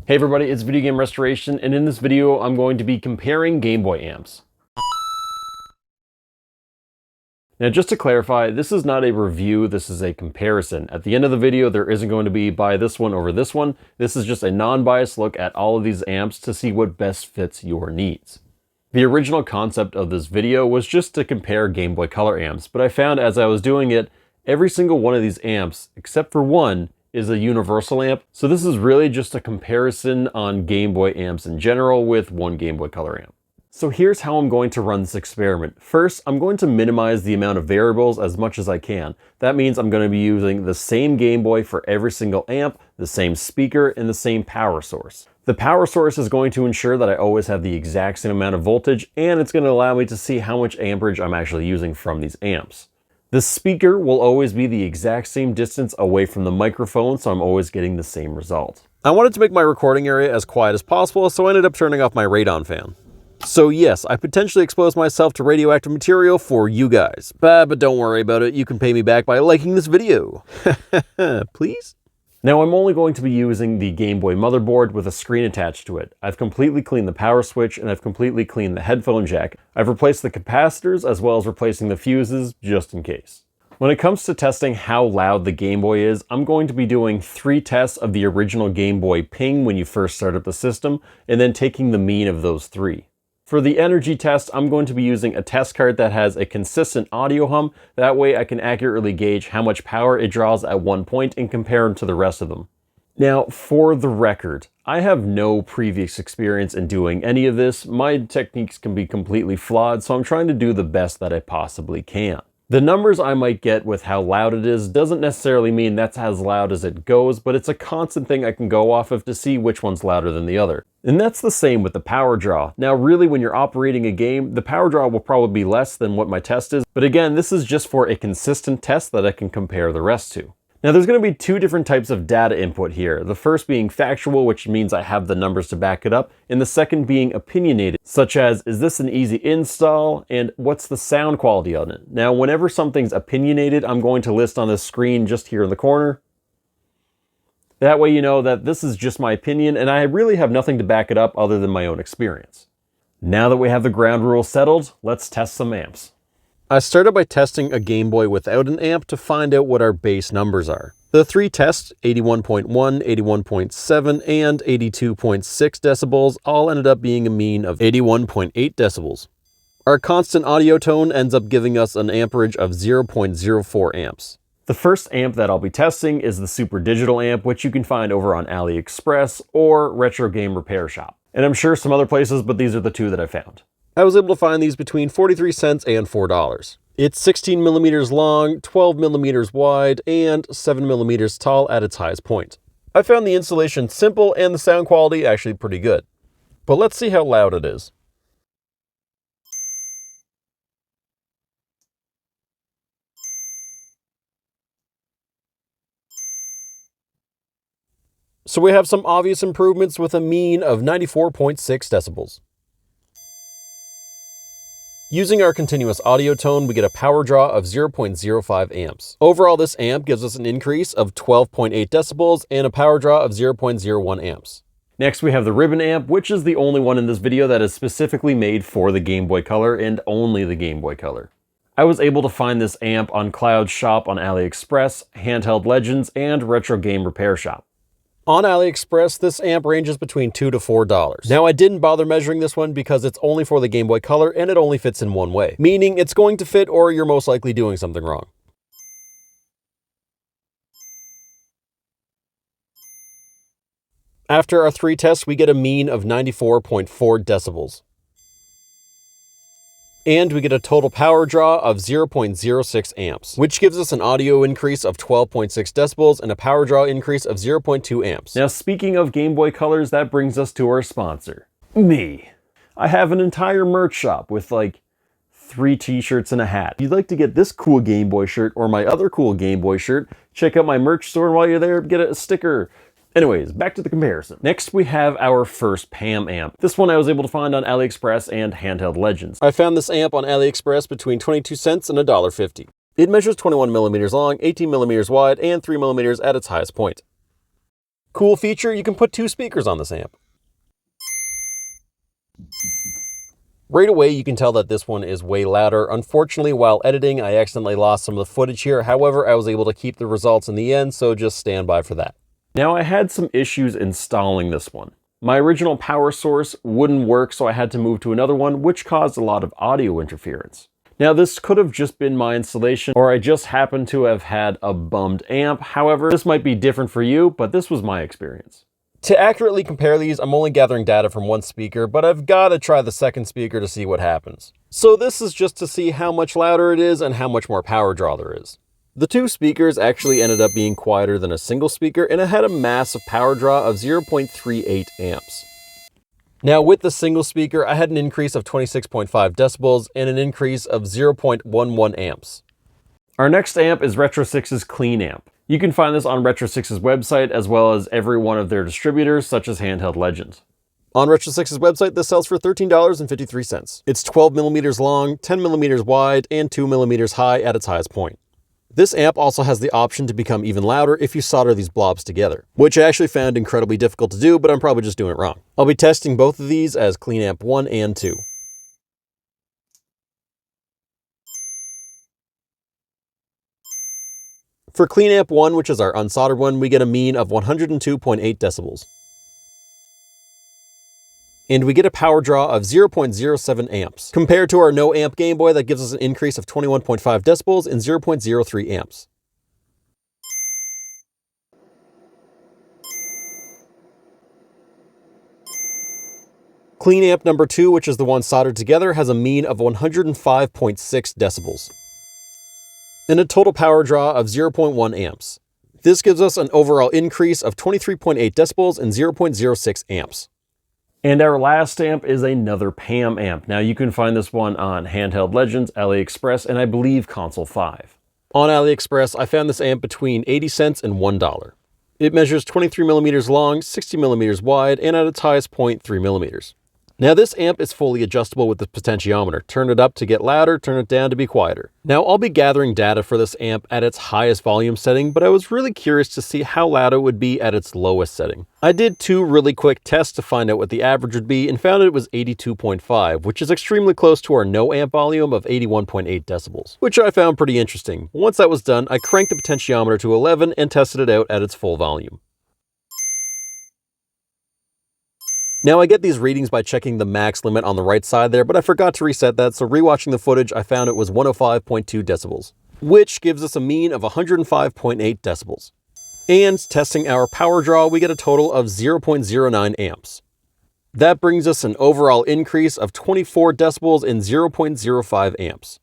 Hey everybody, it's Video Game Restoration, and in this video I'm going to be comparing Game Boy amps. Now just to clarify, this is not a review, this is a comparison. At the end of the video there isn't going to be buy this one over this one. This is just a non-biased look at all of these amps to see what best fits your needs. The original concept of this video was just to compare Game Boy Color amps, but I found as I was doing it, every single one of these amps, except for one, is a universal amp. So this is really just a comparison on Game Boy amps in general with one Game Boy Color amp. So here's how I'm going to run this experiment. First, I'm going to minimize the amount of variables as much as I can. That means I'm going to be using the same Game Boy for every single amp, the same speaker, and the same power source. The power source is going to ensure that I always have the exact same amount of voltage, and it's going to allow me to see how much amperage I'm actually using from these amps. The speaker will always be the exact same distance away from the microphone, so I'm always getting the same result. I wanted to make my recording area as quiet as possible, so I ended up turning off my radon fan. So yes, I potentially exposed myself to radioactive material for you guys. But don't worry about it, you can pay me back by liking this video. Please? Now I'm only going to be using the Game Boy motherboard with a screen attached to it. I've completely cleaned the power switch and I've completely cleaned the headphone jack. I've replaced the capacitors as well as replacing the fuses just in case. When it comes to testing how loud the Game Boy is, I'm going to be doing 3 tests of the original Game Boy ping when you first start up the system and then taking the mean of those 3. For the energy test, I'm going to be using a test card that has a consistent audio hum. That way I can accurately gauge how much power it draws at one point and compare them to the rest of them. Now, for the record, I have no previous experience in doing any of this. My techniques can be completely flawed, so I'm trying to do the best that I possibly can. The numbers I might get with how loud it is doesn't necessarily mean that's as loud as it goes, but it's a constant thing I can go off of to see which one's louder than the other. And that's the same with the power draw. Now really when you're operating a game, the power draw will probably be less than what my test is, but again, this is just for a consistent test that I can compare the rest to. Now there's going to be 2 different types of data input here. The first being factual, which means I have the numbers to back it up, and the second being opinionated, such as, is this an easy install, and what's the sound quality on it? Now whenever something's opinionated, I'm going to list on the screen just here in the corner. That way you know that this is just my opinion, and I really have nothing to back it up other than my own experience. Now that we have the ground rules settled, let's test some amps. I started by testing a Game Boy without an amp to find out what our base numbers are. The 3 tests, 81.1, 81.7, and 82.6 decibels, all ended up being a mean of 81.8 decibels. Our constant audio tone ends up giving us an amperage of 0.04 amps. The first amp that I'll be testing is the Super Digital amp, which you can find over on AliExpress or Retro Game Repair Shop. And I'm sure some other places, but these are the 2 that I found. I was able to find these between 43 cents and $4. It's 16 millimeters long, 12 millimeters wide, and 7 millimeters tall at its highest point. I found the installation simple and the sound quality actually pretty good. But let's see how loud it is. So we have some obvious improvements with a mean of 94.6 decibels. Using our continuous audio tone, we get a power draw of 0.05 amps. Overall, this amp gives us an increase of 12.8 decibels and a power draw of 0.01 amps. Next, we have the ribbon amp, which is the only one in this video that is specifically made for the Game Boy Color and only the Game Boy Color. I was able to find this amp on Cloud Shop on AliExpress, Handheld Legends, and Retro Game Repair Shop. On AliExpress, this amp ranges between $2 to $4. Now I didn't bother measuring this one because it's only for the Game Boy Color and it only fits in one way, meaning it's going to fit or you're most likely doing something wrong. After our 3 tests, we get a mean of 94.4 decibels. And we get a total power draw of 0.06 amps, which gives us an audio increase of 12.6 decibels and a power draw increase of 0.2 amps. Now speaking of Game Boy Colors, that brings us to our sponsor, me. I have an entire merch shop with like 3 t-shirts and a hat. If you'd like to get this cool Game Boy shirt or my other cool Game Boy shirt, check out my merch store, and while you're there, get a sticker. Anyways, back to the comparison. Next, we have our first PAM amp. This one I was able to find on AliExpress and Handheld Legends. I found this amp on AliExpress between 22 cents and $1.50. It measures 21 millimeters long, 18 millimeters wide, and 3 millimeters at its highest point. Cool feature, you can put 2 speakers on this amp. Right away, you can tell that this one is way louder. Unfortunately, while editing, I accidentally lost some of the footage here. However, I was able to keep the results in the end, so just stand by for that. Now, I had some issues installing this one. My original power source wouldn't work, so I had to move to another one, which caused a lot of audio interference. Now, this could have just been my installation, or I just happened to have had a bummed amp. However, this might be different for you, but this was my experience. To accurately compare these, I'm only gathering data from one speaker, but I've got to try the second speaker to see what happens. So this is just to see how much louder it is and how much more power draw there is. The 2 speakers actually ended up being quieter than a single speaker, and it had a massive power draw of 0.38 amps. Now with the single speaker, I had an increase of 26.5 decibels and an increase of 0.11 amps. Our next amp is RetroSix's Clean Amp. You can find this on RetroSix's website as well as every one of their distributors such as Handheld Legend. On RetroSix's website, this sells for $13.53. It's 12 millimeters long, 10 millimeters wide, and 2 millimeters high at its highest point. This amp also has the option to become even louder if you solder these blobs together, which I actually found incredibly difficult to do, but I'm probably just doing it wrong. I'll be testing both of these as Clean Amp 1 and 2. For Clean Amp 1, which is our unsoldered one, we get a mean of 102.8 decibels. And we get a power draw of 0.07 amps, compared to our no amp Game Boy that gives us an increase of 21.5 decibels and 0.03 amps. Clean Amp number 2, which is the one soldered together, has a mean of 105.6 decibels. And a total power draw of 0.1 amps. This gives us an overall increase of 23.8 decibels and 0.06 amps. And our last amp is another PAM amp. Now you can find this one on Handheld Legends, AliExpress, and I believe Console 5. On AliExpress, I found this amp between 80 cents and $1. It measures 23 millimeters long, 60 millimeters wide, and at its highest point, 3 millimeters. Now this amp is fully adjustable with the potentiometer. Turn it up to get louder, turn it down to be quieter. Now I'll be gathering data for this amp at its highest volume setting, but I was really curious to see how loud it would be at its lowest setting. I did 2 really quick tests to find out what the average would be and found it was 82.5, which is extremely close to our no amp volume of 81.8 decibels, which I found pretty interesting. Once that was done, I cranked the potentiometer to 11 and tested it out at its full volume. Now I get these readings by checking the max limit on the right side there, but I forgot to reset that, so rewatching the footage I found it was 105.2 decibels, which gives us a mean of 105.8 decibels. And testing our power draw, we get a total of 0.09 amps. That brings us an overall increase of 24 decibels and 0.05 amps.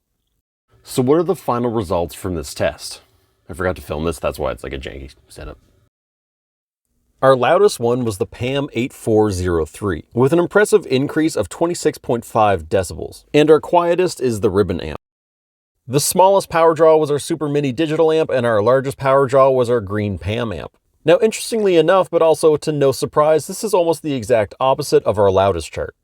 So what are the final results from this test? I forgot to film this, that's why it's like a janky setup. Our loudest one was the PAM 8403, with an impressive increase of 26.5 decibels, and our quietest is the ribbon amp. The smallest power draw was our Super Mini digital amp, and our largest power draw was our green PAM amp. Now, interestingly enough, but also to no surprise, this is almost the exact opposite of our loudest chart.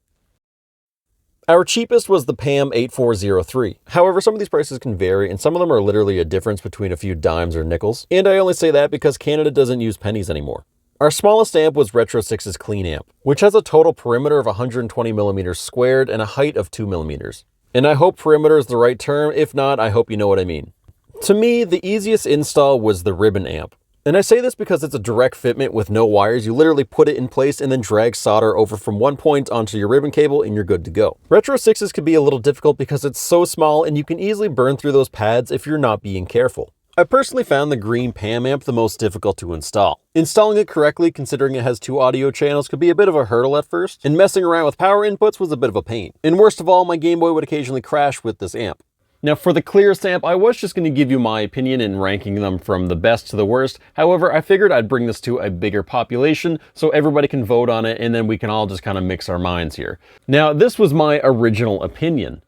Our cheapest was the PAM 8403. However, some of these prices can vary, and some of them are literally a difference between a few dimes or nickels, and I only say that because Canada doesn't use pennies anymore. Our smallest amp was RetroSix's Clean Amp, which has a total perimeter of 120 millimeters squared and a height of 2 millimeters. And I hope perimeter is the right term. If not, I hope you know what I mean. To me, the easiest install was the ribbon amp. And I say this because it's a direct fitment with no wires. You literally put it in place and then drag solder over from one point onto your ribbon cable and you're good to go. RetroSix's can be a little difficult because it's so small and you can easily burn through those pads if you're not being careful. I personally found the green PAM amp the most difficult to install. Installing it correctly, considering it has 2 audio channels, could be a bit of a hurdle at first, and messing around with power inputs was a bit of a pain. And worst of all, my Game Boy would occasionally crash with this amp. Now for the clearest amp, I was just going to give you my opinion in ranking them from the best to the worst. However, I figured I'd bring this to a bigger population so everybody can vote on it and then we can all just kind of mix our minds here. Now this was my original opinion.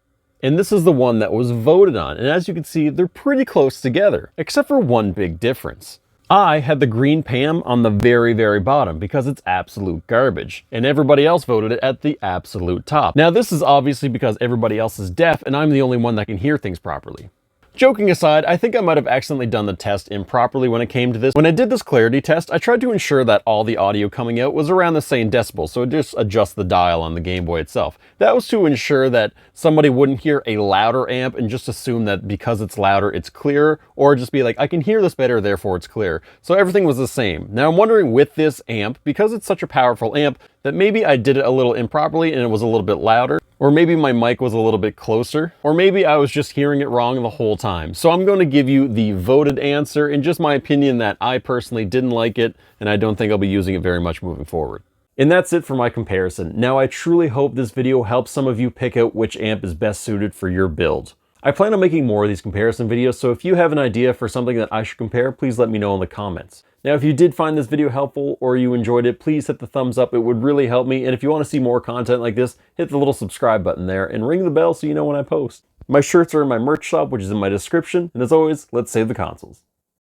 And this is the one that was voted on. And as you can see, they're pretty close together, except for one big difference. I had the green PAM on the very, very bottom because it's absolute garbage. And everybody else voted it at the absolute top. Now, this is obviously because everybody else is deaf and I'm the only one that can hear things properly. Joking aside, I think I might have accidentally done the test improperly when it came to this. When I did this clarity test, I tried to ensure that all the audio coming out was around the same decibels, so just adjust the dial on the Game Boy itself. That was to ensure that somebody wouldn't hear a louder amp and just assume that because it's louder, it's clearer, or just be like, I can hear this better, therefore it's clear. So everything was the same. Now I'm wondering with this amp, because it's such a powerful amp, that maybe I did it a little improperly and it was a little bit louder, or maybe my mic was a little bit closer, or maybe I was just hearing it wrong the whole time. So I'm going to give you the voted answer and just my opinion that I personally didn't like it, and I don't think I'll be using it very much moving forward. And that's it for my comparison. Now I truly hope this video helps some of you pick out which amp is best suited for your build. I plan on making more of these comparison videos, so if you have an idea for something that I should compare, please let me know in the comments. Now, if you did find this video helpful or you enjoyed it, please hit the thumbs up. It would really help me. And if you want to see more content like this, hit the little subscribe button there and ring the bell so you know when I post. My shirts are in my merch shop, which is in my description. And as always, let's save the consoles.